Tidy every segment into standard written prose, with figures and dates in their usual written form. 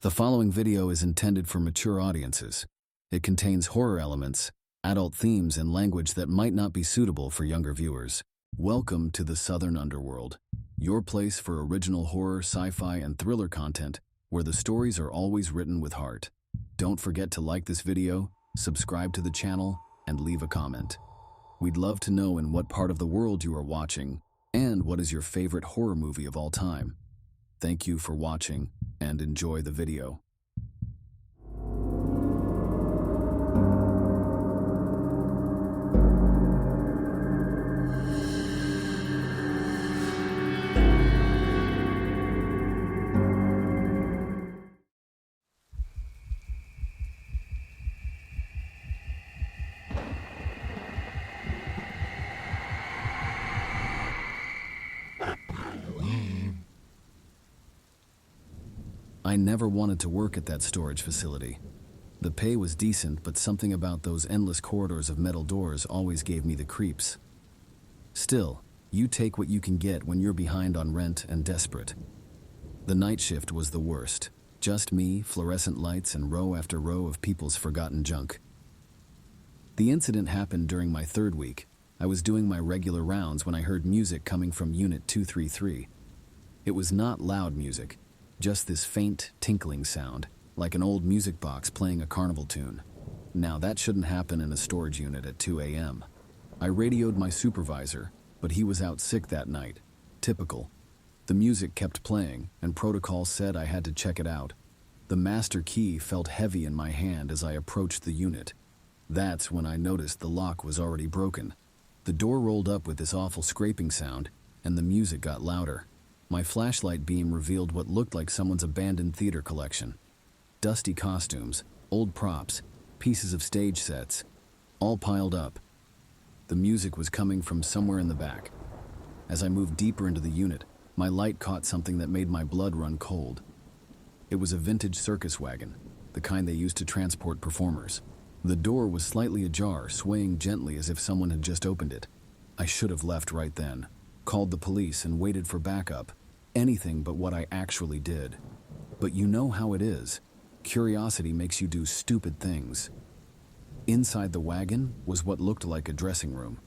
The following video is intended for mature audiences. It contains horror elements, adult themes, and language that might not be suitable for younger viewers. Welcome to the Southern Underworld, your place for original horror, sci-fi, and thriller content where the stories are always written with heart. Don't forget to like this video, subscribe to the channel, and leave a comment. We'd love to know in what part of the world you are watching and what is your favorite horror movie of all time. Thank you for watching and enjoy the video. I never wanted to work at that storage facility. The pay was decent, but something about those endless corridors of metal doors always gave me the creeps. Still, you take what you can get when you're behind on rent and desperate. The night shift was the worst. Just me, fluorescent lights, and row after row of people's forgotten junk. The incident happened during my third week. I was doing my regular rounds when I heard music coming from Unit 233. It was not loud music. Just this faint, tinkling sound, like an old music box playing a carnival tune. Now that shouldn't happen in a storage unit at 2 a.m. I radioed my supervisor, but he was out sick that night. Typical. The music kept playing, and protocol said I had to check it out. The master key felt heavy in my hand as I approached the unit. That's when I noticed the lock was already broken. The door rolled up with this awful scraping sound, and the music got louder. My flashlight beam revealed what looked like someone's abandoned theater collection. Dusty costumes, old props, pieces of stage sets, all piled up. The music was coming from somewhere in the back. As I moved deeper into the unit, my light caught something that made my blood run cold. It was a vintage circus wagon, the kind they used to transport performers. The door was slightly ajar, swaying gently as if someone had just opened it. I should have left right then. Called the police and waited for backup. Anything but what I actually did. But you know how it is. Curiosity makes you do stupid things. Inside the wagon was what looked like a dressing room.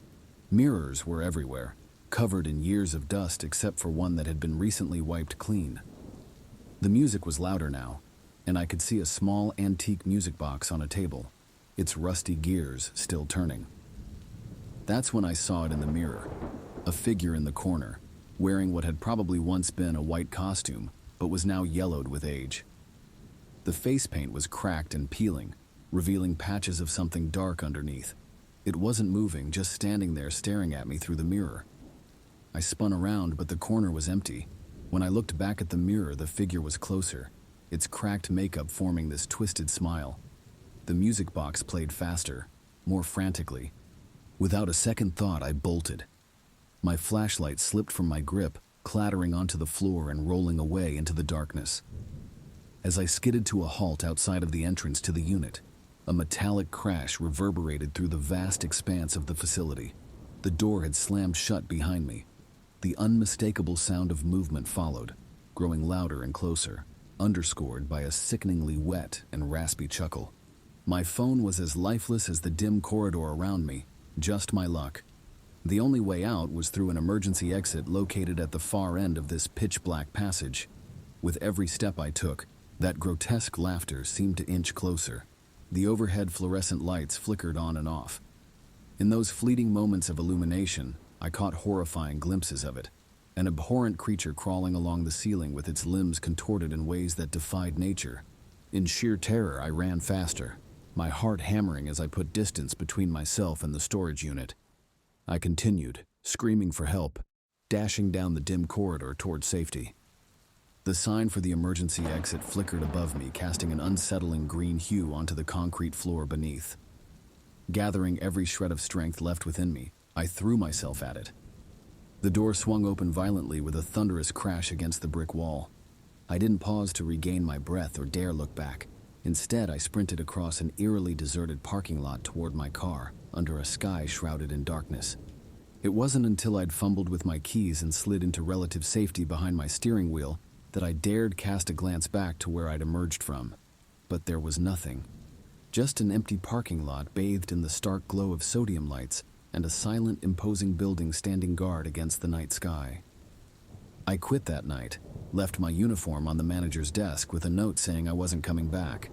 Mirrors were everywhere, covered in years of dust except for one that had been recently wiped clean. The music was louder now, and I could see a small antique music box on a table, its rusty gears still turning. That's when I saw it in the mirror. A figure in the corner, wearing what had probably once been a white costume, but was now yellowed with age. The face paint was cracked and peeling, revealing patches of something dark underneath. It wasn't moving, just standing there staring at me through the mirror. I spun around, but the corner was empty. When I looked back at the mirror, the figure was closer, its cracked makeup forming this twisted smile. The music box played faster, more frantically. Without a second thought, I bolted. My flashlight slipped from my grip, clattering onto the floor and rolling away into the darkness. As I skidded to a halt outside of the entrance to the unit, a metallic crash reverberated through the vast expanse of the facility. The door had slammed shut behind me. The unmistakable sound of movement followed, growing louder and closer, underscored by a sickeningly wet and raspy chuckle. My phone was as lifeless as the dim corridor around me, just my luck. The only way out was through an emergency exit located at the far end of this pitch-black passage. With every step I took, that grotesque laughter seemed to inch closer. The overhead fluorescent lights flickered on and off. In those fleeting moments of illumination, I caught horrifying glimpses of it. An abhorrent creature crawling along the ceiling with its limbs contorted in ways that defied nature. In sheer terror, I ran faster, my heart hammering as I put distance between myself and the storage unit. I continued, screaming for help, dashing down the dim corridor toward safety. The sign for the emergency exit flickered above me, casting an unsettling green hue onto the concrete floor beneath. Gathering every shred of strength left within me, I threw myself at it. The door swung open violently with a thunderous crash against the brick wall. I didn't pause to regain my breath or dare look back. Instead, I sprinted across an eerily deserted parking lot toward my car, under a sky shrouded in darkness. It wasn't until I'd fumbled with my keys and slid into relative safety behind my steering wheel that I dared cast a glance back to where I'd emerged from. But there was nothing. Just an empty parking lot bathed in the stark glow of sodium lights and a silent, imposing building standing guard against the night sky. I quit that night, left my uniform on the manager's desk with a note saying I wasn't coming back.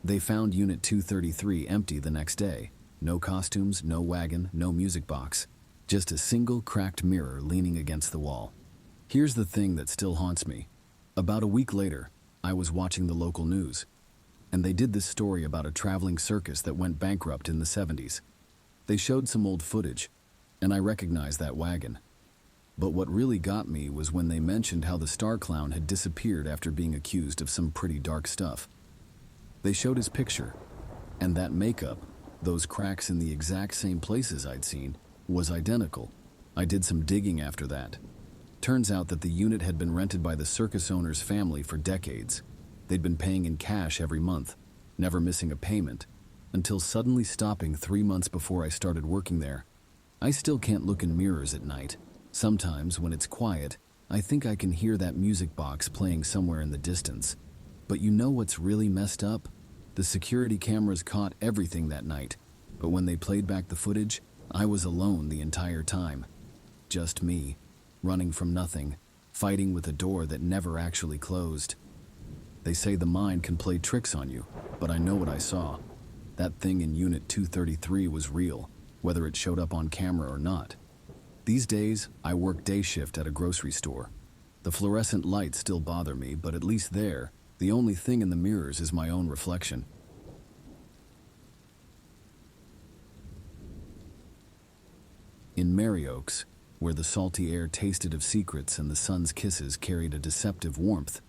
They found Unit 233 empty the next day. No costumes, no wagon, no music box. Just a single cracked mirror leaning against the wall. Here's the thing that still haunts me. About a week later, I was watching the local news, and they did this story about a traveling circus that went bankrupt in the 70s. They showed some old footage, and I recognized that wagon. But what really got me was when they mentioned how the star clown had disappeared after being accused of some pretty dark stuff. They showed his picture, and that makeup, those cracks in the exact same places I'd seen, was identical. I did some digging after that. Turns out that the unit had been rented by the circus owner's family for decades. They'd been paying in cash every month, never missing a payment, until suddenly stopping 3 months before I started working there. I still can't look in mirrors at night. Sometimes, when it's quiet, I think I can hear that music box playing somewhere in the distance. But you know what's really messed up? The security cameras caught everything that night, but when they played back the footage, I was alone the entire time. Just me, running from nothing, fighting with a door that never actually closed. They say the mind can play tricks on you, but I know what I saw. That thing in Unit 233 was real, whether it showed up on camera or not. These days, I work day shift at a grocery store. The fluorescent lights still bother me, but at least there, the only thing in the mirrors is my own reflection. In Merry Oaks, where the salty air tasted of secrets and the sun's kisses carried a deceptive warmth,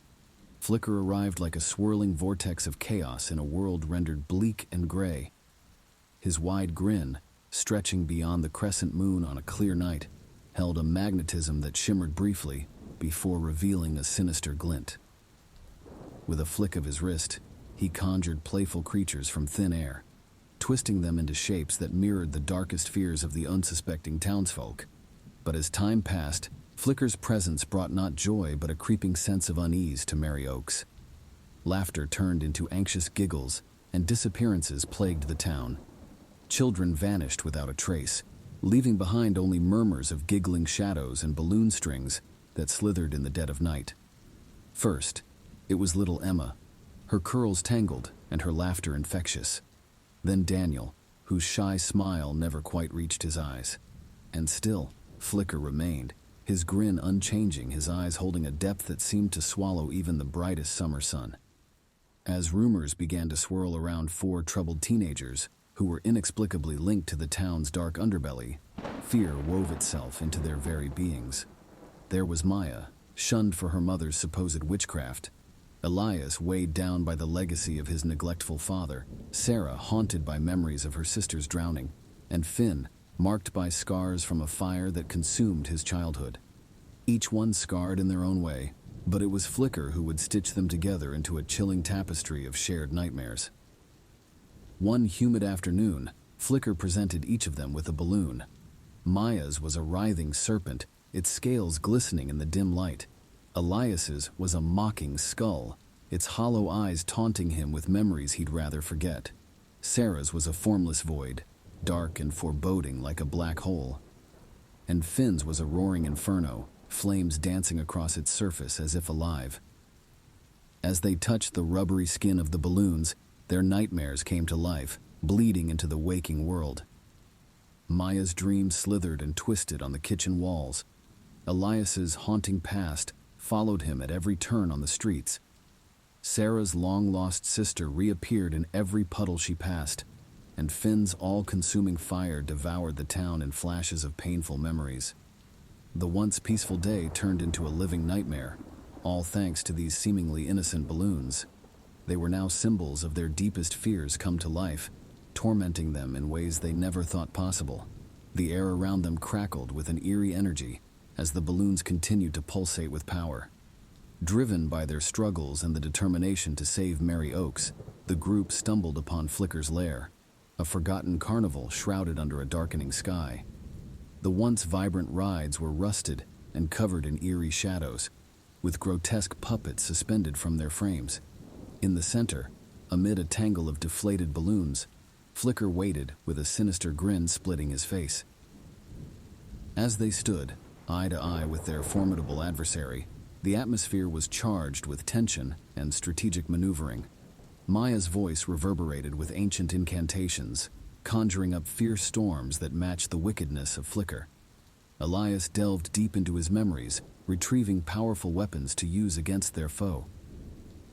Flicker arrived like a swirling vortex of chaos in a world rendered bleak and gray. His wide grin, stretching beyond the crescent moon on a clear night, held a magnetism that shimmered briefly before revealing a sinister glint. With a flick of his wrist, he conjured playful creatures from thin air, twisting them into shapes that mirrored the darkest fears of the unsuspecting townsfolk. But as time passed, Flicker's presence brought not joy but a creeping sense of unease to Merry Oaks. Laughter turned into anxious giggles, and disappearances plagued the town. Children vanished without a trace, leaving behind only murmurs of giggling shadows and balloon strings that slithered in the dead of night. First, it was little Emma, her curls tangled and her laughter infectious. Then Daniel, whose shy smile never quite reached his eyes. And still, Flicker remained, his grin unchanging, his eyes holding a depth that seemed to swallow even the brightest summer sun. As rumors began to swirl around 4 troubled teenagers who were inexplicably linked to the town's dark underbelly, fear wove itself into their very beings. There was Maya, shunned for her mother's supposed witchcraft; Elias, weighed down by the legacy of his neglectful father; Sarah, haunted by memories of her sister's drowning; and Finn, marked by scars from a fire that consumed his childhood. Each one scarred in their own way, but it was Flicker who would stitch them together into a chilling tapestry of shared nightmares. One humid afternoon, Flicker presented each of them with a balloon. Maya's was a writhing serpent, its scales glistening in the dim light. Elias's was a mocking skull, its hollow eyes taunting him with memories he'd rather forget. Sarah's was a formless void, dark and foreboding like a black hole. And Finn's was a roaring inferno, flames dancing across its surface as if alive. As they touched the rubbery skin of the balloons, their nightmares came to life, bleeding into the waking world. Maya's dreams slithered and twisted on the kitchen walls. Elias's haunting past followed him at every turn on the streets. Sarah's long-lost sister reappeared in every puddle she passed, and Finn's all-consuming fire devoured the town in flashes of painful memories. The once peaceful day turned into a living nightmare, all thanks to these seemingly innocent balloons. They were now symbols of their deepest fears come to life, tormenting them in ways they never thought possible. The air around them crackled with an eerie energy as the balloons continued to pulsate with power. Driven by their struggles and the determination to save Merry Oaks, the group stumbled upon Flicker's lair, a forgotten carnival shrouded under a darkening sky. The once vibrant rides were rusted and covered in eerie shadows, with grotesque puppets suspended from their frames. In the center, amid a tangle of deflated balloons, Flicker waited with a sinister grin splitting his face. As they stood, eye to eye with their formidable adversary, the atmosphere was charged with tension and strategic maneuvering. Maya's voice reverberated with ancient incantations, conjuring up fierce storms that matched the wickedness of Flicker. Elias delved deep into his memories, retrieving powerful weapons to use against their foe.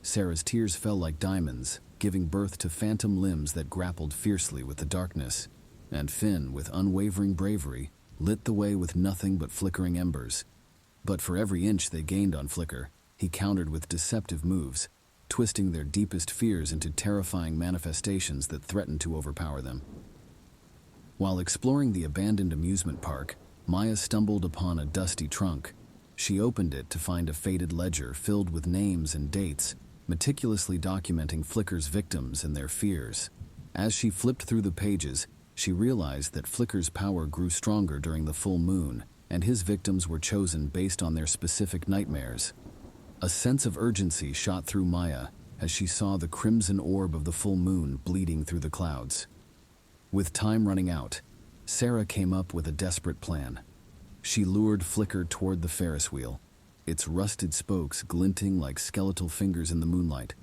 Sarah's tears fell like diamonds, giving birth to phantom limbs that grappled fiercely with the darkness, and Finn, with unwavering bravery, lit the way with nothing but flickering embers. But for every inch they gained on Flicker, he countered with deceptive moves, twisting their deepest fears into terrifying manifestations that threatened to overpower them. While exploring the abandoned amusement park, Maya stumbled upon a dusty trunk. She opened it to find a faded ledger filled with names and dates, meticulously documenting Flicker's victims and their fears. As she flipped through the pages, she realized that Flicker's power grew stronger during the full moon, and his victims were chosen based on their specific nightmares. A sense of urgency shot through Maya as she saw the crimson orb of the full moon bleeding through the clouds. With time running out, Sarah came up with a desperate plan. She lured Flicker toward the Ferris wheel, its rusted spokes glinting like skeletal fingers in the moonlight.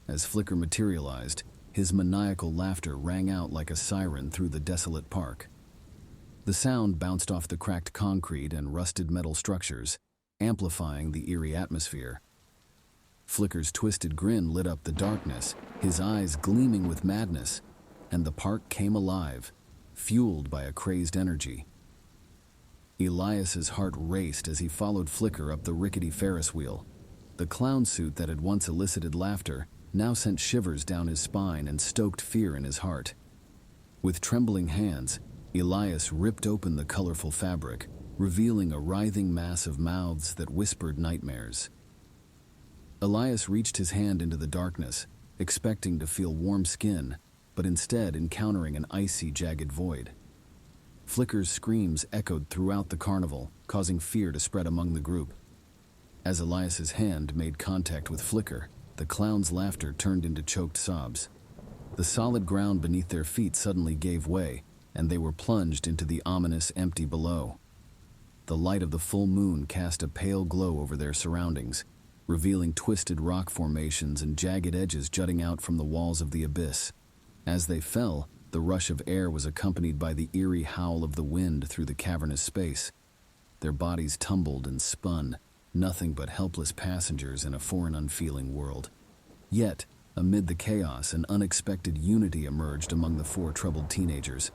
As Flicker materialized, his maniacal laughter rang out like a siren through the desolate park. The sound bounced off the cracked concrete and rusted metal structures, amplifying the eerie atmosphere. Flicker's twisted grin lit up the darkness, his eyes gleaming with madness, and the park came alive, fueled by a crazed energy. Elias's heart raced as he followed Flicker up the rickety Ferris wheel. The clown suit that had once elicited laughter now sent shivers down his spine and stoked fear in his heart. With trembling hands, Elias ripped open the colorful fabric, revealing a writhing mass of mouths that whispered nightmares. Elias reached his hand into the darkness, expecting to feel warm skin, but instead encountering an icy, jagged void. Flicker's screams echoed throughout the carnival, causing fear to spread among the group. As Elias's hand made contact with Flicker, the clown's laughter turned into choked sobs. The solid ground beneath their feet suddenly gave way, and they were plunged into the ominous empty below. The light of the full moon cast a pale glow over their surroundings, revealing twisted rock formations and jagged edges jutting out from the walls of the abyss. As they fell, the rush of air was accompanied by the eerie howl of the wind through the cavernous space. Their bodies tumbled and spun, nothing but helpless passengers in a foreign, unfeeling world. Yet, amid the chaos, an unexpected unity emerged among the four troubled teenagers.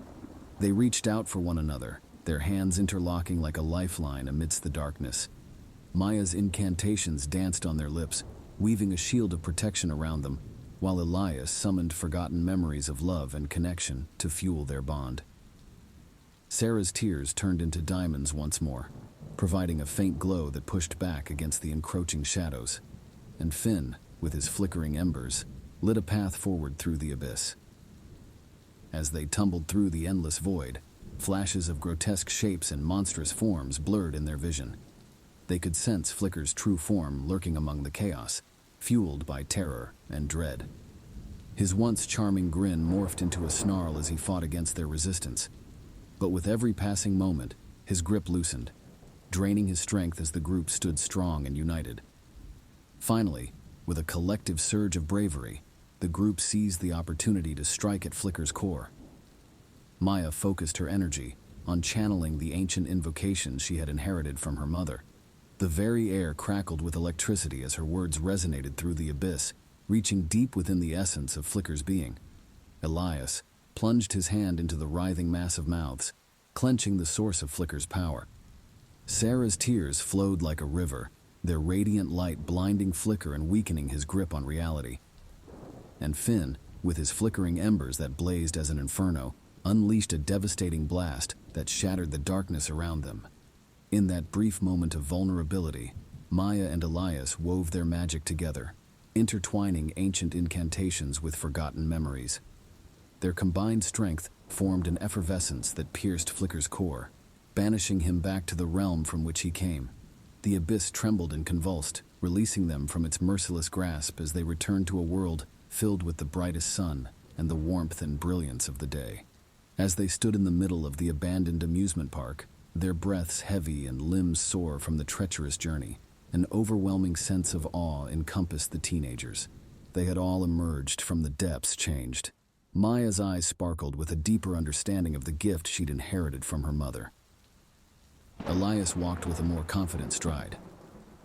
They reached out for one another, their hands interlocking like a lifeline amidst the darkness. Maya's incantations danced on their lips, weaving a shield of protection around them, while Elias summoned forgotten memories of love and connection to fuel their bond. Sarah's tears turned into diamonds once more, providing a faint glow that pushed back against the encroaching shadows. And Finn, with his flickering embers, lit a path forward through the abyss. As they tumbled through the endless void, flashes of grotesque shapes and monstrous forms blurred in their vision. They could sense Flicker's true form lurking among the chaos, fueled by terror and dread. His once charming grin morphed into a snarl as he fought against their resistance. But with every passing moment, his grip loosened, draining his strength as the group stood strong and united. Finally, with a collective surge of bravery, the group seized the opportunity to strike at Flicker's core. Maya focused her energy on channeling the ancient invocations she had inherited from her mother. The very air crackled with electricity as her words resonated through the abyss, reaching deep within the essence of Flicker's being. Elias plunged his hand into the writhing mass of mouths, clenching the source of Flicker's power. Sarah's tears flowed like a river, their radiant light blinding Flicker and weakening his grip on reality. And Finn, with his flickering embers that blazed as an inferno, unleashed a devastating blast that shattered the darkness around them. In that brief moment of vulnerability, Maya and Elias wove their magic together, intertwining ancient incantations with forgotten memories. Their combined strength formed an effervescence that pierced Flicker's core, banishing him back to the realm from which he came. The abyss trembled and convulsed, releasing them from its merciless grasp as they returned to a world filled with the brightest sun and the warmth and brilliance of the day. As they stood in the middle of the abandoned amusement park, their breaths heavy and limbs sore from the treacherous journey, an overwhelming sense of awe encompassed the teenagers. They had all emerged from the depths changed. Maya's eyes sparkled with a deeper understanding of the gift she'd inherited from her mother. Elias walked with a more confident stride.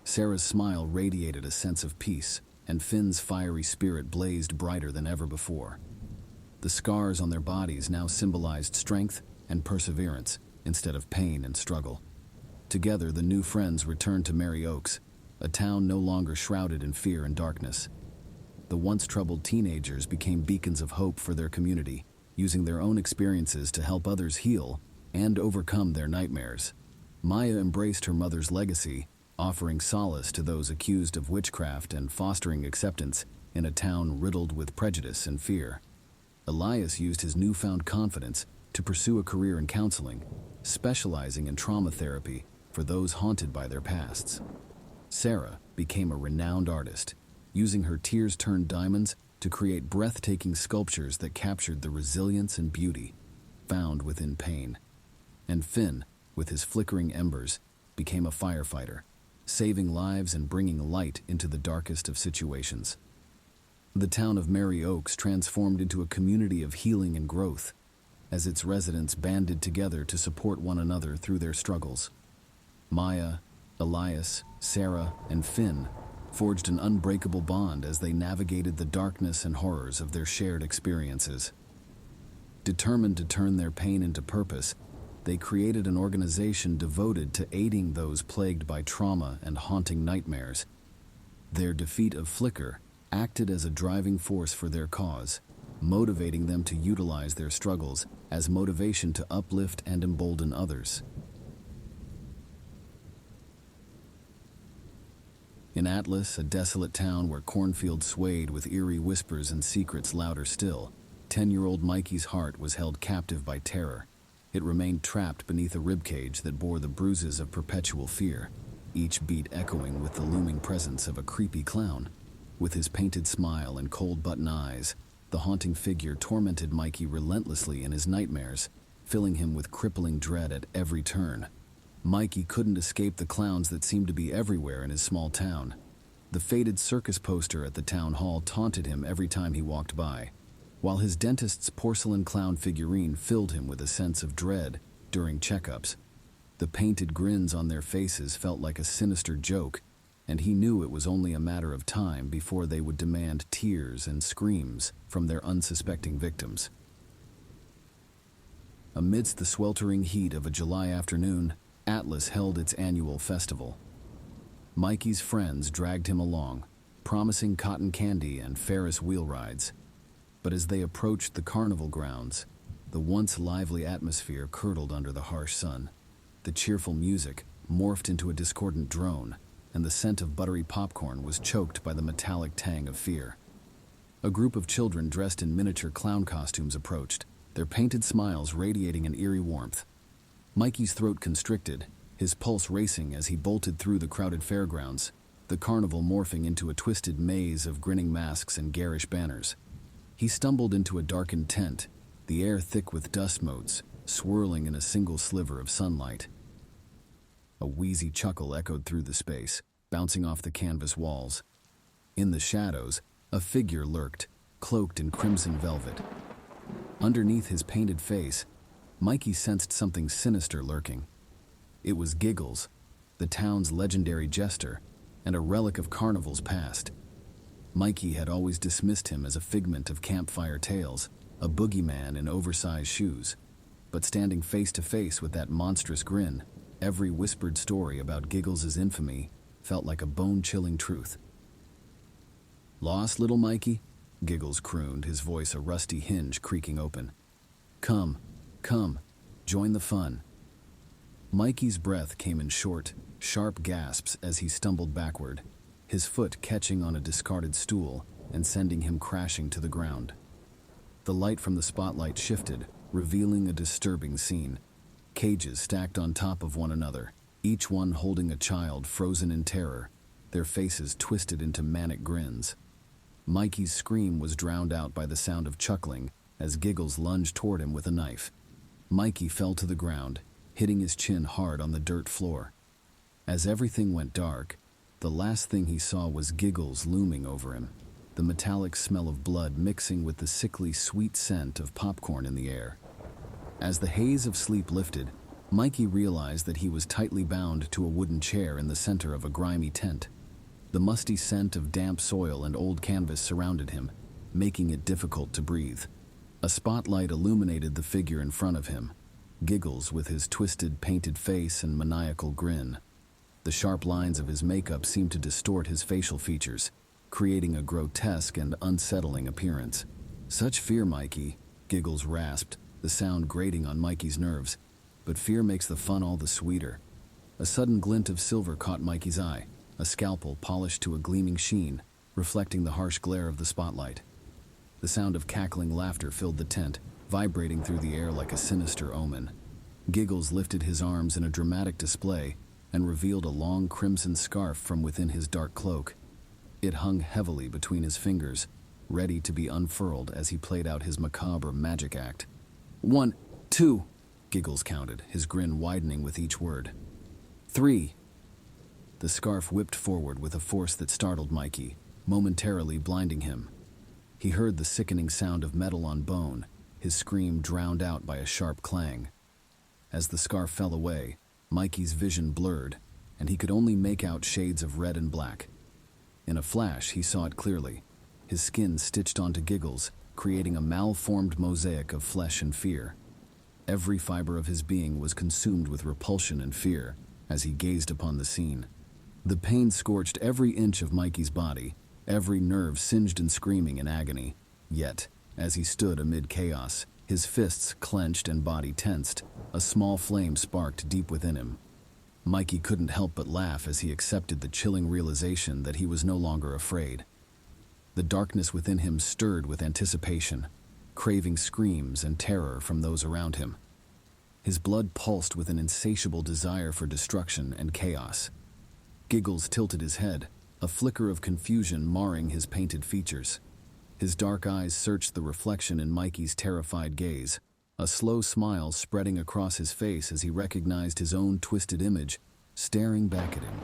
Sarah's smile radiated a sense of peace, and Finn's fiery spirit blazed brighter than ever before. The scars on their bodies now symbolized strength and perseverance instead of pain and struggle. Together, the new friends returned to Merry Oaks, a town no longer shrouded in fear and darkness. The once troubled teenagers became beacons of hope for their community, using their own experiences to help others heal and overcome their nightmares. Maya embraced her mother's legacy, offering solace to those accused of witchcraft and fostering acceptance in a town riddled with prejudice and fear. Elias used his newfound confidence to pursue a career in counseling, specializing in trauma therapy for those haunted by their pasts. Sarah became a renowned artist, using her tears turned diamonds to create breathtaking sculptures that captured the resilience and beauty found within pain. And Finn, with his flickering embers, became a firefighter, saving lives and bringing light into the darkest of situations. The town of Merry Oaks transformed into a community of healing and growth, as its residents banded together to support one another through their struggles. Maya, Elias, Sarah, and Finn forged an unbreakable bond as they navigated the darkness and horrors of their shared experiences. Determined to turn their pain into purpose, they created an organization devoted to aiding those plagued by trauma and haunting nightmares. Their defeat of Flicker acted as a driving force for their cause, motivating them to utilize their struggles as motivation to uplift and embolden others. In Atlas, a desolate town where cornfields swayed with eerie whispers and secrets louder still, 10-year-old Mikey's heart was held captive by terror. It remained trapped beneath a ribcage that bore the bruises of perpetual fear, each beat echoing with the looming presence of a creepy clown. With his painted smile and cold button eyes, the haunting figure tormented Mikey relentlessly in his nightmares, filling him with crippling dread at every turn. Mikey couldn't escape the clowns that seemed to be everywhere in his small town. The faded circus poster at the town hall taunted him every time he walked by, while his dentist's porcelain clown figurine filled him with a sense of dread during checkups. The painted grins on their faces felt like a sinister joke, and he knew it was only a matter of time before they would demand tears and screams from their unsuspecting victims. Amidst the sweltering heat of a July afternoon, Atlas held its annual festival. Mikey's friends dragged him along, promising cotton candy and Ferris wheel rides. But as they approached the carnival grounds, the once lively atmosphere curdled under the harsh sun. The cheerful music morphed into a discordant drone, and the scent of buttery popcorn was choked by the metallic tang of fear. A group of children dressed in miniature clown costumes approached, their painted smiles radiating an eerie warmth. Mikey's throat constricted, his pulse racing as he bolted through the crowded fairgrounds, the carnival morphing into a twisted maze of grinning masks and garish banners. He stumbled into a darkened tent, the air thick with dust motes, swirling in a single sliver of sunlight. A wheezy chuckle echoed through the space, bouncing off the canvas walls. In the shadows, a figure lurked, cloaked in crimson velvet. Underneath his painted face, Mikey sensed something sinister lurking. It was Giggles, the town's legendary jester, and a relic of carnivals past. Mikey had always dismissed him as a figment of campfire tales, a boogeyman in oversized shoes. But standing face to face with that monstrous grin, every whispered story about Giggles's infamy felt like a bone-chilling truth. "Lost, little Mikey?" Giggles crooned, his voice a rusty hinge creaking open. Come, join the fun." Mikey's breath came in short, sharp gasps as he stumbled backward, his foot catching on a discarded stool and sending him crashing to the ground. The light from the spotlight shifted, revealing a disturbing scene. Cages stacked on top of one another, each one holding a child frozen in terror. their faces twisted into manic grins. Mikey's scream was drowned out by the sound of chuckling as Giggles lunged toward him with a knife. Mikey fell to the ground, hitting his chin hard on the dirt floor. As everything went dark, the last thing he saw was Giggles looming over him, the metallic smell of blood mixing with the sickly sweet scent of popcorn in the air. As the haze of sleep lifted, Mikey realized that he was tightly bound to a wooden chair in the center of a grimy tent. The musty scent of damp soil and old canvas surrounded him, making it difficult to breathe. A spotlight illuminated the figure in front of him, Giggles with his twisted, painted face and maniacal grin. The sharp lines of his makeup seemed to distort his facial features, creating a grotesque and unsettling appearance. "Such fear, Mikey," Giggles rasped, the sound grating on Mikey's nerves. "But fear makes the fun all the sweeter." A sudden glint of silver caught Mikey's eye, a scalpel polished to a gleaming sheen, reflecting the harsh glare of the spotlight. The sound of cackling laughter filled the tent, vibrating through the air like a sinister omen. Giggles lifted his arms in a dramatic display and revealed a long crimson scarf from within his dark cloak. It hung heavily between his fingers, ready to be unfurled as he played out his macabre magic act. 1, 2, Giggles counted, his grin widening with each word. 3. The scarf whipped forward with a force that startled Mikey, momentarily blinding him. He heard the sickening sound of metal on bone, his scream drowned out by a sharp clang. As the scarf fell away, Mikey's vision blurred, and he could only make out shades of red and black. In a flash, he saw it clearly, his skin stitched onto Giggles, creating a malformed mosaic of flesh and fear. Every fiber of his being was consumed with repulsion and fear as he gazed upon the scene. The pain scorched every inch of Mikey's body, every nerve singed and screaming in agony. Yet, as he stood amid chaos, his fists clenched and body tensed, a small flame sparked deep within him. Mikey couldn't help but laugh as he accepted the chilling realization that he was no longer afraid. The darkness within him stirred with anticipation, craving screams and terror from those around him. His blood pulsed with an insatiable desire for destruction and chaos. Giggles tilted his head, a flicker of confusion marring his painted features. His dark eyes searched the reflection in Mikey's terrified gaze, a slow smile spreading across his face as he recognized his own twisted image, staring back at him.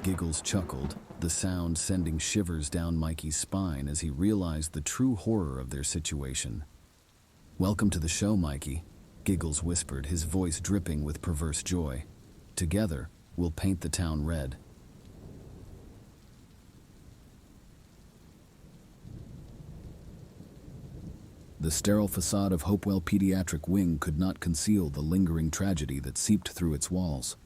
Giggles chuckled, the sound sending shivers down Mikey's spine as he realized the true horror of their situation. "Welcome to the show, Mikey," Giggles whispered, his voice dripping with perverse joy. "Together, we'll paint the town red." The sterile facade of Hopewell Pediatric Wing could not conceal the lingering tragedy that seeped through its walls.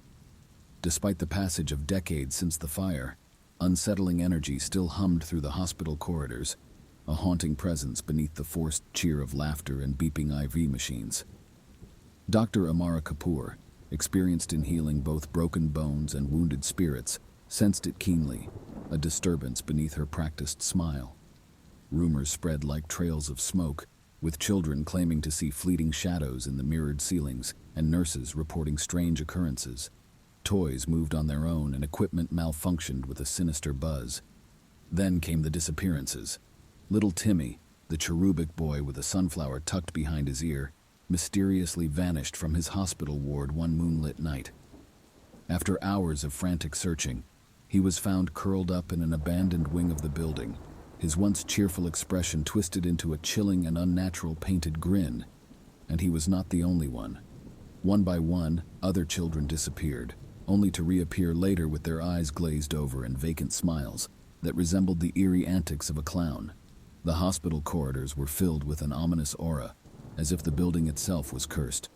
Despite the passage of decades since the fire, unsettling energy still hummed through the hospital corridors, a haunting presence beneath the forced cheer of laughter and beeping IV machines. Dr. Amara Kapoor, experienced in healing both broken bones and wounded spirits, sensed it keenly, a disturbance beneath her practiced smile. Rumors spread like trails of smoke, with children claiming to see fleeting shadows in the mirrored ceilings and nurses reporting strange occurrences. Toys moved on their own and equipment malfunctioned with a sinister buzz. Then came the disappearances. Little Timmy, the cherubic boy with a sunflower tucked behind his ear, mysteriously vanished from his hospital ward one moonlit night. After hours of frantic searching, he was found curled up in an abandoned wing of the building, his once cheerful expression twisted into a chilling and unnatural painted grin. And he was not the only one. One by one, other children disappeared, only to reappear later with their eyes glazed over and vacant smiles that resembled the eerie antics of a clown. The hospital corridors were filled with an ominous aura, as if the building itself was cursed,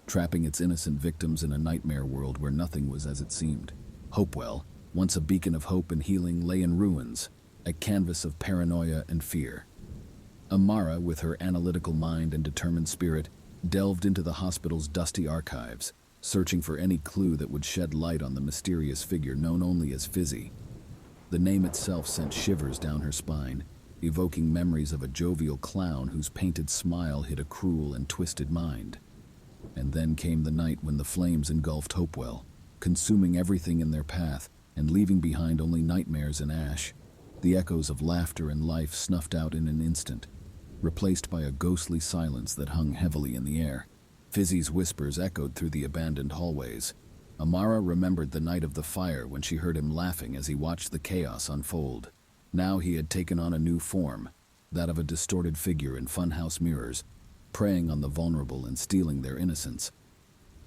trapping its innocent victims in a nightmare world where nothing was as it seemed. Hopewell, once a beacon of hope and healing, lay in ruins, a canvas of paranoia and fear. Amara, with her analytical mind and determined spirit, delved into the hospital's dusty archives, searching for any clue that would shed light on the mysterious figure known only as Fizzy. The name itself sent shivers down her spine, evoking memories of a jovial clown whose painted smile hid a cruel and twisted mind. And then came the night when the flames engulfed Hopewell, consuming everything in their path, and leaving behind only nightmares and ash. The echoes of laughter and life snuffed out in an instant, replaced by a ghostly silence that hung heavily in the air. Fizzy's whispers echoed through the abandoned hallways. Amara remembered the night of the fire when she heard him laughing as he watched the chaos unfold. Now he had taken on a new form, that of a distorted figure in funhouse mirrors, preying on the vulnerable and stealing their innocence.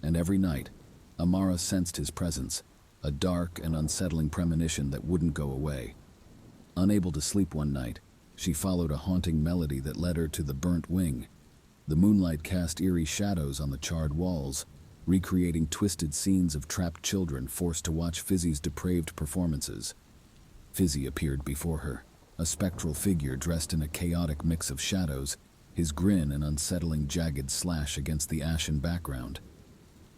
And every night, Amara sensed his presence, a dark and unsettling premonition that wouldn't go away. Unable to sleep one night, she followed a haunting melody that led her to the burnt wing. The moonlight cast eerie shadows on the charred walls, recreating twisted scenes of trapped children forced to watch Fizzy's depraved performances. Fizzy appeared before her, a spectral figure dressed in a chaotic mix of shadows, his grin an unsettling jagged slash against the ashen background.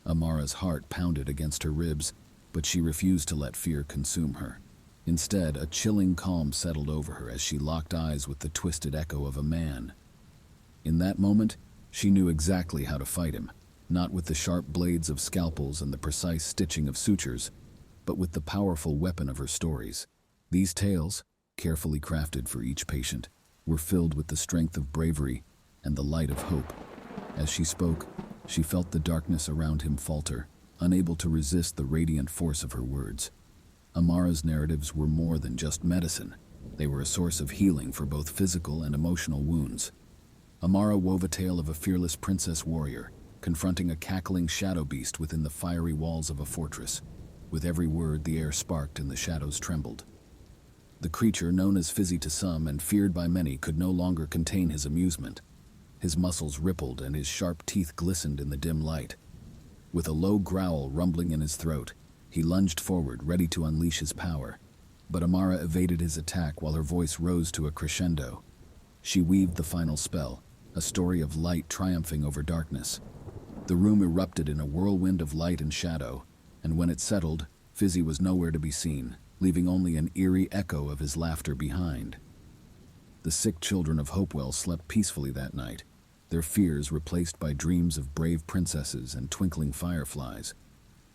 Amara's heart pounded against her ribs, but she refused to let fear consume her. Instead, a chilling calm settled over her as she locked eyes with the twisted echo of a man. In that moment, she knew exactly how to fight him, not with the sharp blades of scalpels and the precise stitching of sutures, but with the powerful weapon of her stories. These tales, carefully crafted for each patient, were filled with the strength of bravery and the light of hope. As she spoke, she felt the darkness around him falter, unable to resist the radiant force of her words. Amara's narratives were more than just medicine. They were a source of healing for both physical and emotional wounds. Amara wove a tale of a fearless princess warrior, confronting a cackling shadow beast within the fiery walls of a fortress. With every word, the air sparked and the shadows trembled. The creature, known as Fizzy to some and feared by many, could no longer contain his amusement. His muscles rippled and his sharp teeth glistened in the dim light. With a low growl rumbling in his throat, he lunged forward, ready to unleash his power. But Amara evaded his attack while her voice rose to a crescendo. She weaved the final spell, a story of light triumphing over darkness. The room erupted in a whirlwind of light and shadow, and when it settled, Fizzy was nowhere to be seen, leaving only an eerie echo of his laughter behind. The sick children of Hopewell slept peacefully that night, their fears replaced by dreams of brave princesses and twinkling fireflies.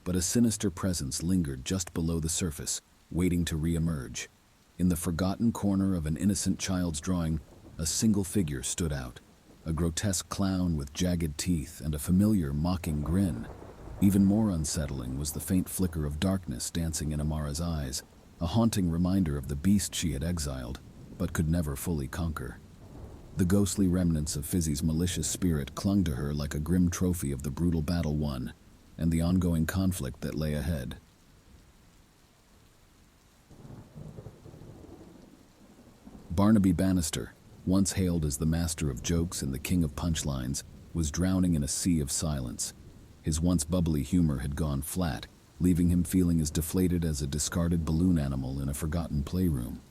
But a sinister presence lingered just below the surface, waiting to re-emerge. In the forgotten corner of an innocent child's drawing, a single figure stood out, a grotesque clown with jagged teeth and a familiar, mocking grin. Even more unsettling was the faint flicker of darkness dancing in Amara's eyes, a haunting reminder of the beast she had exiled, but could never fully conquer. The ghostly remnants of Fizzy's malicious spirit clung to her like a grim trophy of the brutal battle won, and the ongoing conflict that lay ahead. Barnaby Bannister, once hailed as the master of jokes and the king of punchlines, was drowning in a sea of silence. His once bubbly humor had gone flat, leaving him feeling as deflated as a discarded balloon animal in a forgotten playroom.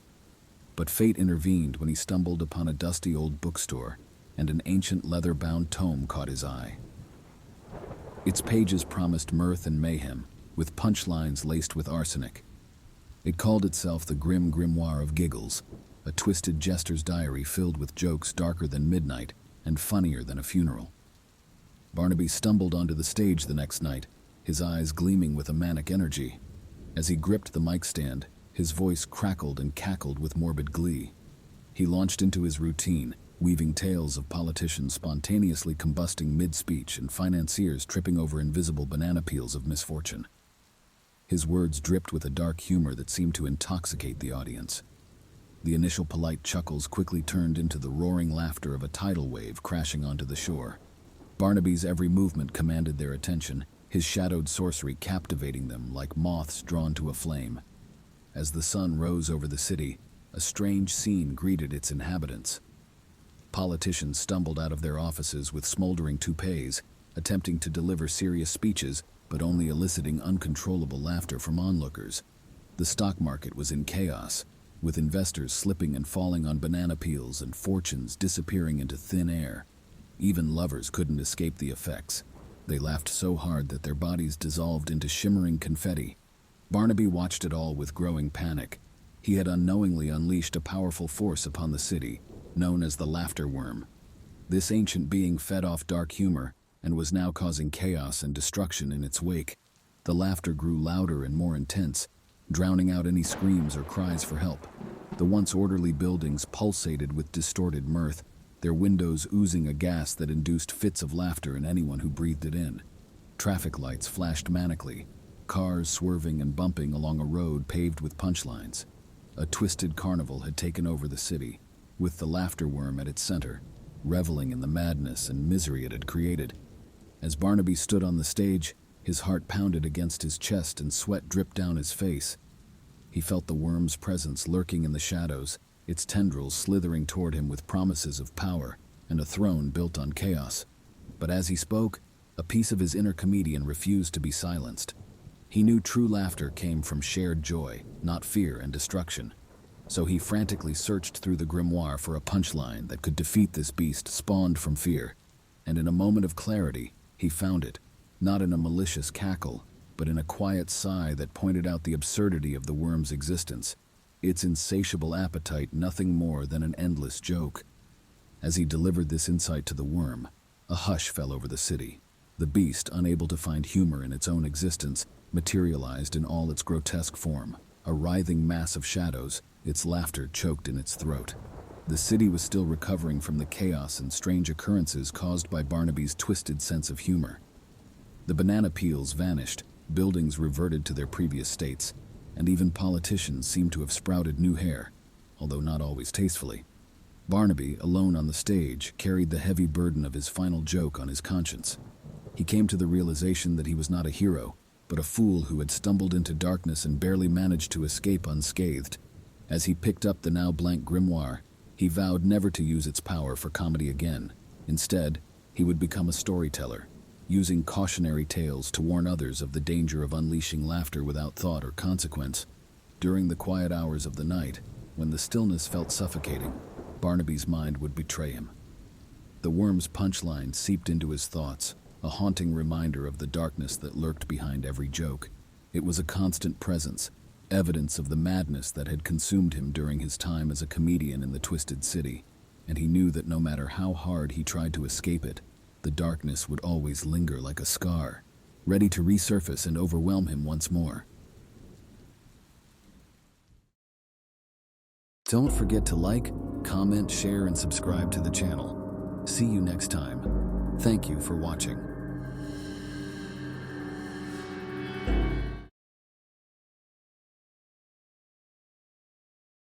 But fate intervened when he stumbled upon a dusty old bookstore, and an ancient leather-bound tome caught his eye. Its pages promised mirth and mayhem, with punchlines laced with arsenic. It called itself the Grim Grimoire of Giggles, a twisted jester's diary filled with jokes darker than midnight and funnier than a funeral. Barnaby stumbled onto the stage the next night, his eyes gleaming with a manic energy. As he gripped the mic stand, his voice crackled and cackled with morbid glee. He launched into his routine, weaving tales of politicians spontaneously combusting mid-speech and financiers tripping over invisible banana peels of misfortune. His words dripped with a dark humor that seemed to intoxicate the audience. The initial polite chuckles quickly turned into the roaring laughter of a tidal wave crashing onto the shore. Barnaby's every movement commanded their attention, his shadowed sorcery captivating them like moths drawn to a flame. As the sun rose over the city, a strange scene greeted its inhabitants. Politicians stumbled out of their offices with smoldering toupees, attempting to deliver serious speeches, but only eliciting uncontrollable laughter from onlookers. The stock market was in chaos, with investors slipping and falling on banana peels and fortunes disappearing into thin air. Even lovers couldn't escape the effects. They laughed so hard that their bodies dissolved into shimmering confetti. Barnaby watched it all with growing panic. He had unknowingly unleashed a powerful force upon the city, known as the Laughter Worm. This ancient being fed off dark humor and was now causing chaos and destruction in its wake. The laughter grew louder and more intense, drowning out any screams or cries for help. The once orderly buildings pulsated with distorted mirth, their windows oozing a gas that induced fits of laughter in anyone who breathed it in. Traffic lights flashed manically, cars swerving and bumping along a road paved with punchlines. A twisted carnival had taken over the city, with the laughter worm at its center, reveling in the madness and misery it had created. As Barnaby stood on the stage, his heart pounded against his chest and sweat dripped down his face. He felt the worm's presence lurking in the shadows, its tendrils slithering toward him with promises of power and a throne built on chaos. But as he spoke, a piece of his inner comedian refused to be silenced. He knew true laughter came from shared joy, not fear and destruction. So he frantically searched through the grimoire for a punchline that could defeat this beast spawned from fear. And in a moment of clarity, he found it, not in a malicious cackle, but in a quiet sigh that pointed out the absurdity of the worm's existence, its insatiable appetite nothing more than an endless joke. As he delivered this insight to the worm, a hush fell over the city. The beast, unable to find humor in its own existence, materialized in all its grotesque form, a writhing mass of shadows, its laughter choked in its throat. The city was still recovering from the chaos and strange occurrences caused by Barnaby's twisted sense of humor. The banana peels vanished, buildings reverted to their previous states, and even politicians seemed to have sprouted new hair, although not always tastefully. Barnaby, alone on the stage, carried the heavy burden of his final joke on his conscience. He came to the realization that he was not a hero, but a fool who had stumbled into darkness and barely managed to escape unscathed. As he picked up the now blank grimoire, he vowed never to use its power for comedy again. Instead, he would become a storyteller, using cautionary tales to warn others of the danger of unleashing laughter without thought or consequence. During the quiet hours of the night, when the stillness felt suffocating, Barnaby's mind would betray him. The worm's punchline seeped into his thoughts, a haunting reminder of the darkness that lurked behind every joke. It was a constant presence, evidence of the madness that had consumed him during his time as a comedian in the Twisted City, and he knew that no matter how hard he tried to escape it, the darkness would always linger like a scar, ready to resurface and overwhelm him once more. Don't forget to like, comment, share, and subscribe to the channel. See you next time. Thank you for watching.